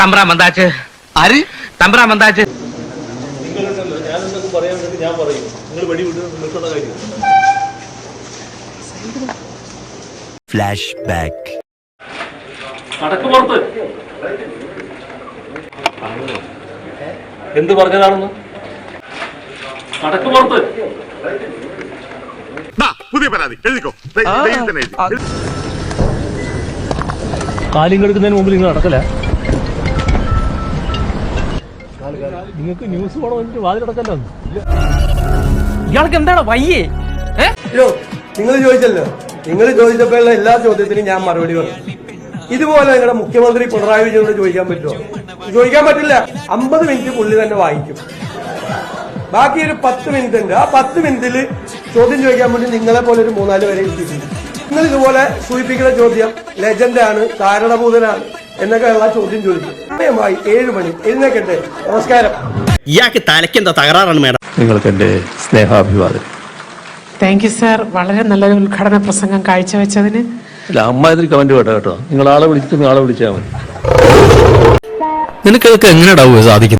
തമ്പ്രാൻ വந்தாச்சு. ആര്? തമ്പ്രാൻ വந்தாச்சு. Flash back. എന്ത് പറഞ്ഞതാണെന്ന് നടക്ക് പുറത്ത്. പുതിയ പരാതി എഴുതിക്കോ. കാര്യം കെടുക്കുന്നതിന് മുമ്പ് നിങ്ങൾ നടക്കല. നിങ്ങൾക്ക് ന്യൂസ് പോകണം വന്നിട്ട് വാതിലടക്കല്ലോ. ഇയാൾക്ക് എന്താണ് വയ്യേ? നിങ്ങൾ ചോദിച്ചല്ലോ, നിങ്ങൾ ചോദിച്ചപ്പോഴുള്ള എല്ലാ ചോദ്യത്തിനും ഞാൻ മറുപടി പറഞ്ഞു. ഇതുപോലെ നിങ്ങളുടെ മുഖ്യമന്ത്രി പിണറായി വിജയനോട് ചോദിക്കാൻ പറ്റുമോ? ചോദിക്കാൻ പറ്റില്ല. 50 മിനിറ്റ് പുള്ളി തന്നെ വായിക്കും. ബാക്കി ഒരു 10 മിനിറ്റ് ഉണ്ട്. ആ 10 മിനിറ്റിൽ ചോദ്യം ചോദിക്കാൻ വേണ്ടി നിങ്ങളെ പോലെ ഒരു 3-4 പേരെ എത്തിയിട്ടുണ്ട്. നിങ്ങൾ ഇതുപോലെ സൂചിപ്പിക്കുന്ന ചോദ്യം ലജൻഡാണ്, കാരണഭൂതനാണ് എന്നൊക്കെയുള്ള ചോദ്യം ചോദിക്കും. സമയമായി 7 മണി. എഴുന്നേക്കട്ടെ. നമസ്കാരം. ഇയാൾക്ക് തലയ്ക്കെന്താ തകരാറാണ് മേഡം? നിങ്ങൾക്ക് എന്റെ സ്നേഹാഭിവാദം. Thank you sir. വളരെ നല്ലൊരു ഉദ്ഘാടന പ്രസംഗം കാഴ്ചവെച്ചതിന്. അമ്മാതിരി കമന്റ് കേട്ടോ. നിങ്ങൾ ആളെ വിളിച്ചാൽ മതി. നിനക്കതൊക്കെ എങ്ങനെയാ സാധിക്കും?